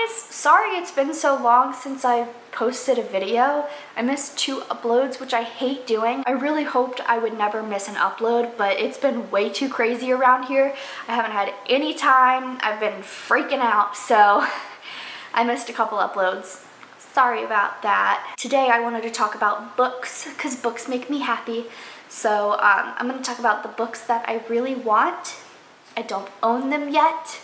guys, sorry it's been so long since I've posted a video. I missed 2 uploads, which I hate doing. I really hoped I would never miss an upload, but it's been way too crazy around here. I haven't had any time. I've been freaking out, so I missed a couple uploads. Sorry about that. Today I wanted to talk about books, because books make me happy. So I'm going to talk about the books that I really want. I don't own them yet,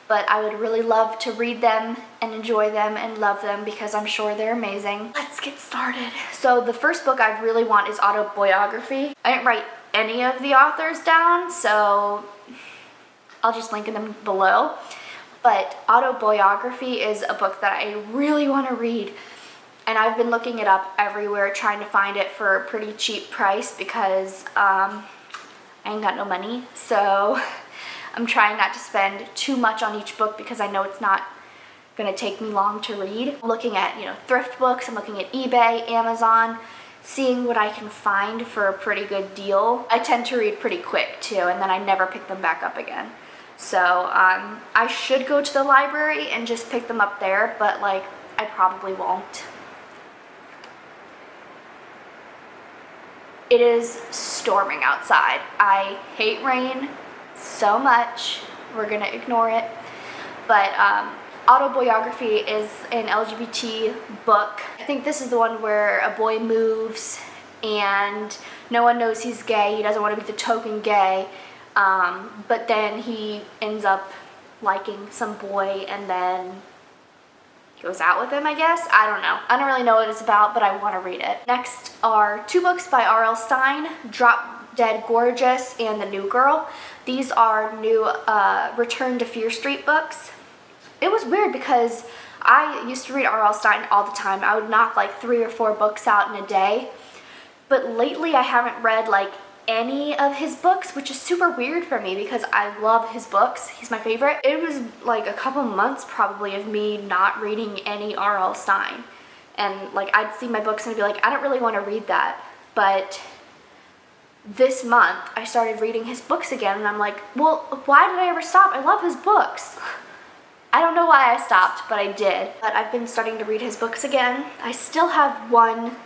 but I would really love to read them and enjoy them and love them because I'm sure they're amazing. Let's get started. So the first book I really want is autobiography. I didn't write any of the authors down, so I'll just link them below. But autobiography is a book that I really want to read, and I've been looking it up everywhere trying to find it for a pretty cheap price because I ain't got no money. So I'm trying not to spend too much on each book because I know it's not going to take me long to read. I'm looking at, thrift books. I'm looking at eBay, Amazon, seeing what I can find for a pretty good deal. I tend to read pretty quick too, and then I never pick them back up again. So I should go to the library and just pick them up there, but I probably won't. It is storming outside. I hate rain so much. We're gonna ignore it. But autobiography is an LGBT book. I think this is the one where a boy moves and no one knows he's gay. He doesn't want to be the token gay. But then he ends up liking some boy and then goes out with him, I guess. I don't know. I don't really know what it's about, but I want to read it. Next are 2 books by R.L. Stine, Drop Dead Gorgeous and The New Girl. These are new Return to Fear Street books. It was weird because I used to read R.L. Stine all the time. I would knock 3 or 4 books out in a day. But lately I haven't read any of his books, which is super weird for me because I love his books. He's my favorite. It was a couple months probably of me not reading any R.L. Stine. And I'd see my books and I'd be like, I don't really want to read that. But this month I started reading his books again and I'm like, well, why did I ever stop? I love his books. I don't know why I stopped, but I did. But I've been starting to read his books again. I still have 1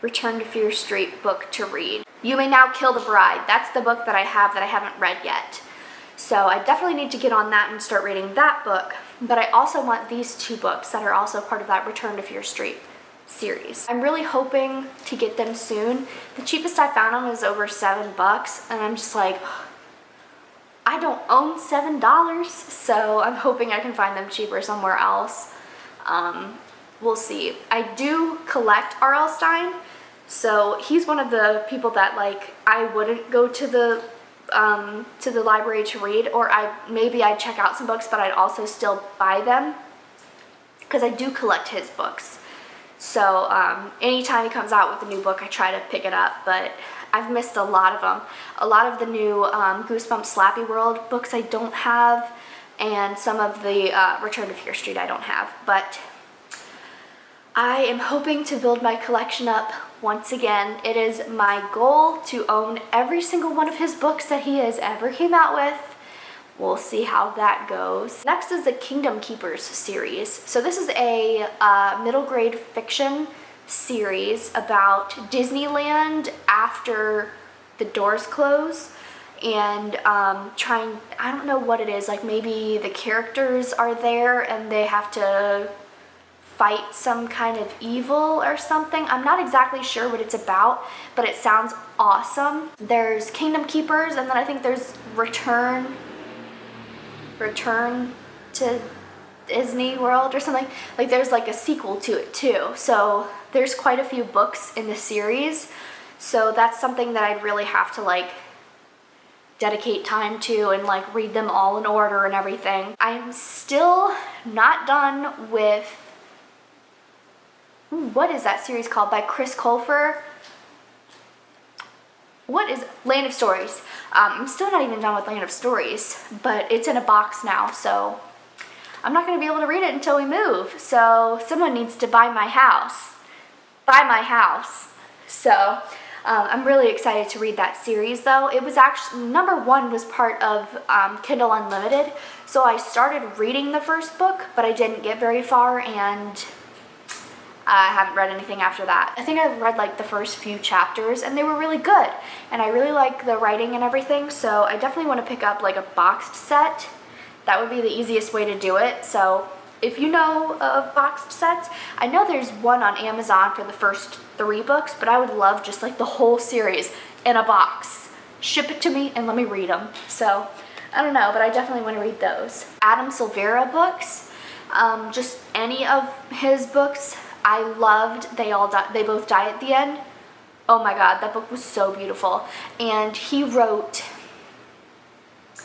Return to Fear Street book to read. You May Now Kill the Bride. That's the book that I haven't read yet. So I definitely need to get on that and start reading that book. But I also want these 2 books that are also part of that Return to Fear Street series. I'm really hoping to get them soon. The cheapest I found them is over $7, and I'm just like, I don't own $7, so I'm hoping I can find them cheaper somewhere else. We'll see. I do collect R.L. Stine, so he's one of the people that I wouldn't go to the library to read, or maybe I'd check out some books, but I'd also still buy them because I do collect his books. So anytime he comes out with a new book, I try to pick it up, but I've missed a lot of them. A lot of the new Goosebumps Slappy World books I don't have, and some of the Return to Fear Street I don't have, but I am hoping to build my collection up once again. It is my goal to own every single one of his books that he has ever came out with. We'll see how that goes. Next is the Kingdom Keepers series. So this is a middle grade fiction series about Disneyland after the doors close, and I don't know what it is, maybe the characters are there and they have to fight some kind of evil or something. I'm not exactly sure what it's about, but it sounds awesome. There's Kingdom Keepers, and then I think there's Return to Disney World or something. There's a sequel to it too. So there's quite a few books in the series. So that's something that I'd really have to dedicate time to and read them all in order and everything. I'm still not done with, what is that series called by Chris Colfer? What is Land of Stories? I'm still not even done with Land of Stories, but it's in a box now, so I'm not going to be able to read it until we move. So someone needs to buy my house. Buy my house. So I'm really excited to read that series though. It was actually, number 1 was part of Kindle Unlimited, so I started reading the first book, but I didn't get very far, and I haven't read anything after that. I think I've read like the first few chapters and they were really good, and I really like the writing and everything, so I definitely want to pick up like a boxed set. That would be the easiest way to do it. So if you know of boxed sets, I know there's one on Amazon for the first 3 books, but I would love just like the whole series in a box. Ship it to me and let me read them. So I don't know, but I definitely want to read those. Adam Silvera books, just any of his books I loved. They both die at the end. Oh my god, that book was so beautiful. And he wrote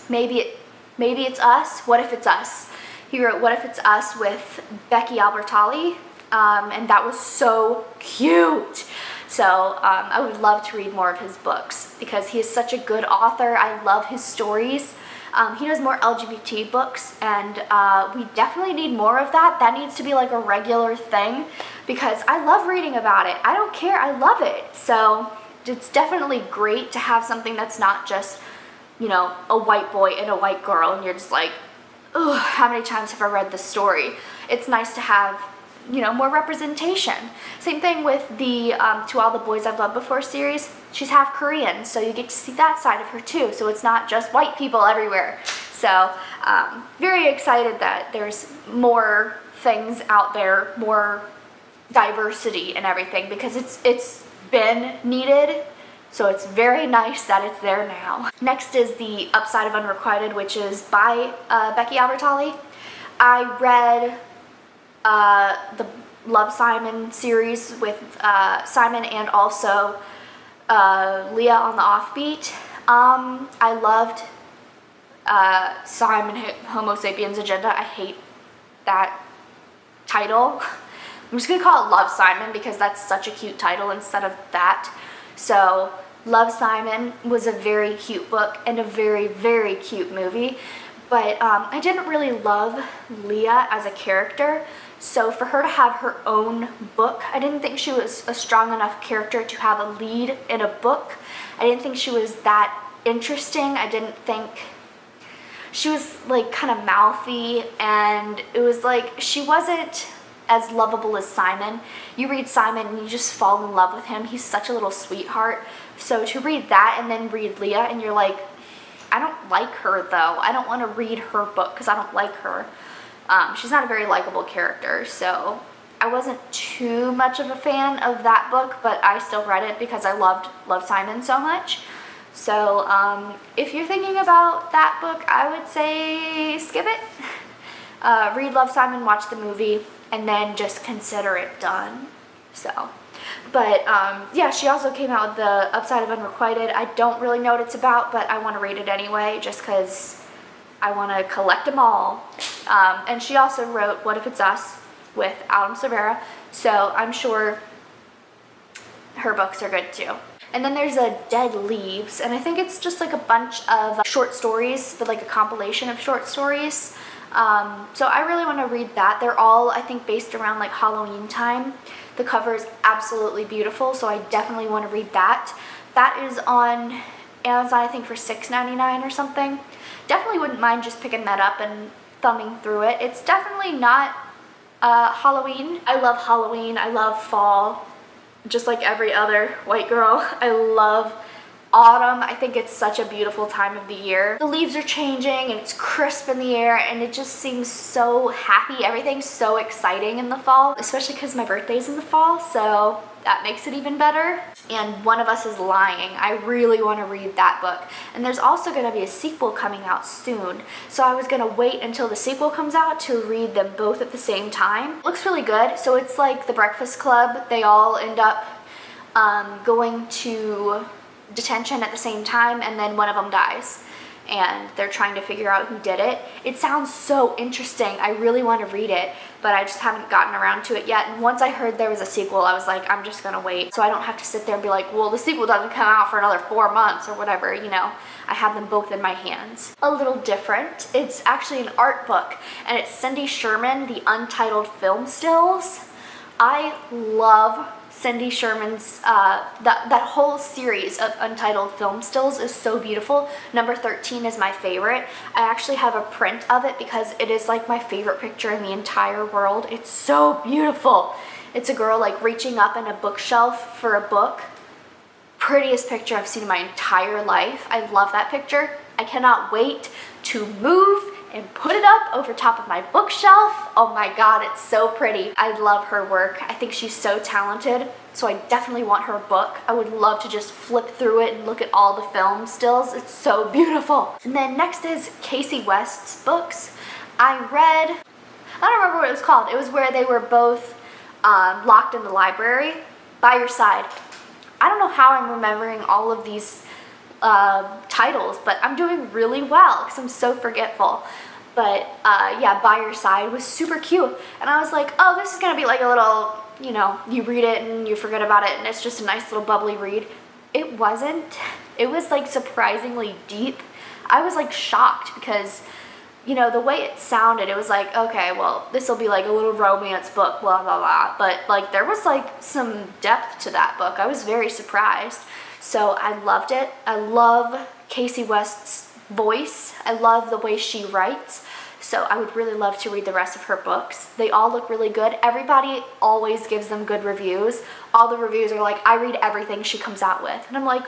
Maybe It's Us, What If It's Us. He wrote What If It's Us with Becky Albertalli, and that was so cute. So I would love to read more of his books because he is such a good author. I love his stories. He does more LGBT books, and we definitely need more of that. That needs to be like a regular thing because I love reading about it. I don't care, I love it. So it's definitely great to have something that's not just, you know, a white boy and a white girl and you're just like, ugh, how many times have I read this story? It's nice to have, you know, more representation. Same thing with the To All the Boys I've Loved Before series. She's half Korean, so you get to see that side of her too. So it's not just white people everywhere. So very excited that there's more things out there, more diversity and everything, because it's been needed. So it's very nice that it's there now. Next is The Upside of Unrequited, which is by Becky Albertalli. I read the Love, Simon series with Simon and also Leah on the Offbeat. I loved Simon Homo Sapiens Agenda. I hate that title. I'm just gonna call it Love, Simon because that's such a cute title instead of that. So Love, Simon was a very cute book and a very, very cute movie, but I didn't really love Leah as a character. So for her to have her own book, I didn't think she was a strong enough character to have a lead in a book. I didn't think she was that interesting. I didn't think she was like kind of mouthy, and it was like she wasn't as lovable as Simon. You read Simon and you just fall in love with him. He's such a little sweetheart. So to read that and then read Leah and you're like, I don't like her though. I don't want to read her book because I don't like her. She's not a very likable character, so I wasn't too much of a fan of that book, but I still read it because I loved Love, Simon so much. So if you're thinking about that book, I would say skip it. Read Love, Simon, watch the movie, and then just consider it done. So, but yeah, she also came out with The Upside of Unrequited. I don't really know what it's about, but I want to read it anyway just because I want to collect them all. And she also wrote What If It's Us with Adam Silvera, so I'm sure her books are good too. And then there's a Dead Leaves, and I think it's just like a bunch of short stories, but like a compilation of short stories. So I really want to read that. They're all, I think, based around like Halloween time. The cover is absolutely beautiful, so I definitely want to read that. That is on Amazon, I think, for $6.99 or something. Definitely wouldn't mind just picking that up and thumbing through it. It's definitely not Halloween. I love Halloween. I love fall, just like every other white girl. I love autumn. I think it's such a beautiful time of the year. The leaves are changing and it's crisp in the air and it just seems so happy. Everything's so exciting in the fall, especially because my birthday's in the fall, so that makes it even better. And One of Us is Lying. I really want to read that book. And there's also going to be a sequel coming out soon, so I was going to wait until the sequel comes out to read them both at the same time. It looks really good. So it's like The Breakfast Club. They all end up going to detention at the same time, and then one of them dies and they're trying to figure out who did it. It sounds so interesting. I really want to read it, but I just haven't gotten around to it yet. And once I heard there was a sequel, I was like, I'm just gonna wait, so I don't have to sit there and be like, well, the sequel doesn't come out for another 4 months or whatever, you know. I have them both in my hands. A little different. It's actually an art book, and it's Cindy Sherman, The Untitled Film Stills. I love Cindy Sherman's, that whole series of untitled film stills is so beautiful. Number 13 is my favorite. I actually have a print of it because it is like my favorite picture in the entire world. It's so beautiful. It's a girl like reaching up in a bookshelf for a book. Prettiest picture I've seen in my entire life. I love that picture. I cannot wait to move and put it up over top of my bookshelf. Oh my God, it's so pretty. I love her work. I think she's so talented, so I definitely want her book. I would love to just flip through it and look at all the film stills. It's so beautiful. And then next is Casey West's books. I don't remember what it was called. It was where they were both locked in the library. By Your Side. I don't know how I'm remembering all of these titles, but I'm doing really well because I'm so forgetful. But yeah, By Your Side was super cute. And I was like, oh, this is gonna be like a little, you know, you read it and you forget about it and it's just a nice little bubbly read. It wasn't. It was like surprisingly deep. I was like shocked because, you know, the way it sounded, it was like, okay, well, this will be like a little romance book, blah, blah, blah. But like there was like some depth to that book. I was very surprised. So I loved it. I love Casey West's voice. I love the way she writes. So I would really love to read the rest of her books. They all look really good. Everybody always gives them good reviews. All the reviews are like, I read everything she comes out with. And I'm like,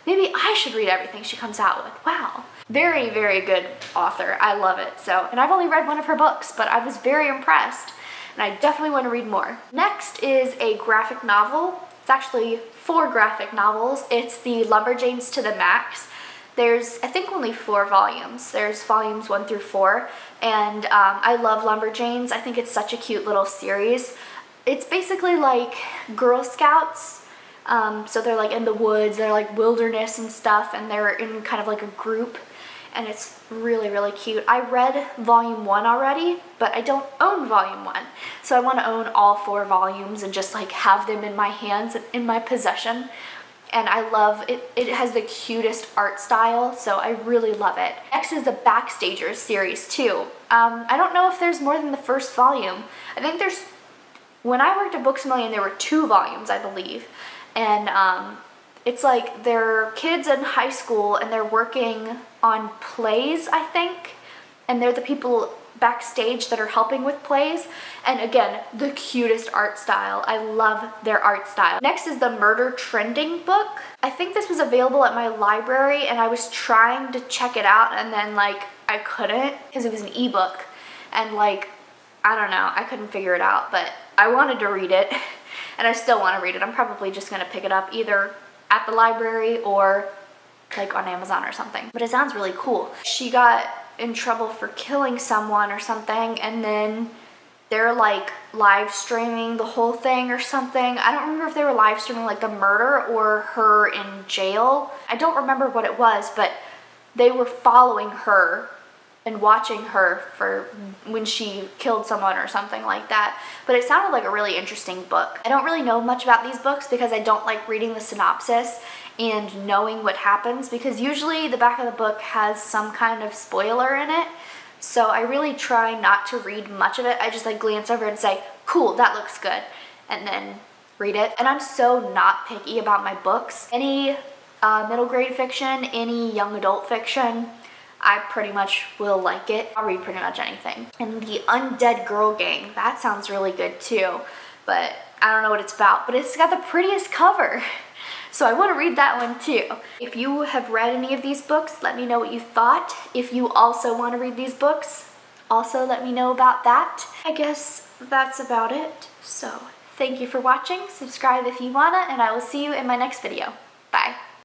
maybe I should read everything she comes out with. Wow. Very, very good author. I love it. So, and I've only read one of her books, but I was very impressed. And I definitely want to read more. Next is a graphic novel. It's actually 4 graphic novels. It's the Lumberjanes to the Max. There's, I think, only 4 volumes. There's volumes 1 through 4. And I love Lumberjanes. I think it's such a cute little series. It's basically like Girl Scouts. So they're like in the woods, they're like wilderness and stuff, and they're in kind of like a group, and it's really, really cute. I read volume 1 already, but I don't own volume 1. So I want to own all 4 volumes and just like have them in my hands, in my possession. And I love it. It has the cutest art style, so I really love it. Next is the Backstagers series too. I don't know if there's more than the first volume. I think there's, when I worked at Books A Million, there were 2 volumes, I believe. And it's like they're kids in high school and they're working on plays, I think. And they're the people backstage that are helping with plays. And again, the cutest art style. I love their art style. Next is the Murder Trending book. I think this was available at my library and I was trying to check it out and then like I couldn't because it was an ebook. And like, I don't know, I couldn't figure it out, but I wanted to read it. And I still want to read it. I'm probably just going to pick it up either at the library or like on Amazon or something. But it sounds really cool. She got in trouble for killing someone or something, and then they're like live streaming the whole thing or something. I don't remember if they were live streaming like the murder or her in jail. I don't remember what it was, but they were following her and watching her for when she killed someone or something like that. But it sounded like a really interesting book. I don't really know much about these books because I don't like reading the synopsis and knowing what happens, because usually the back of the book has some kind of spoiler in it. So I really try not to read much of it. I just like glance over and say, cool, that looks good, and then read it. And I'm so not picky about my books. Any middle grade fiction, any young adult fiction, I pretty much will like it. I'll read pretty much anything. And the Undead Girl Gang, that sounds really good too, but I don't know what it's about, but it's got the prettiest cover. So I want to read that one too. If you have read any of these books, let me know what you thought. If you also want to read these books, also let me know about that. I guess that's about it. So thank you for watching. Subscribe if you wanna, and I will see you in my next video. Bye.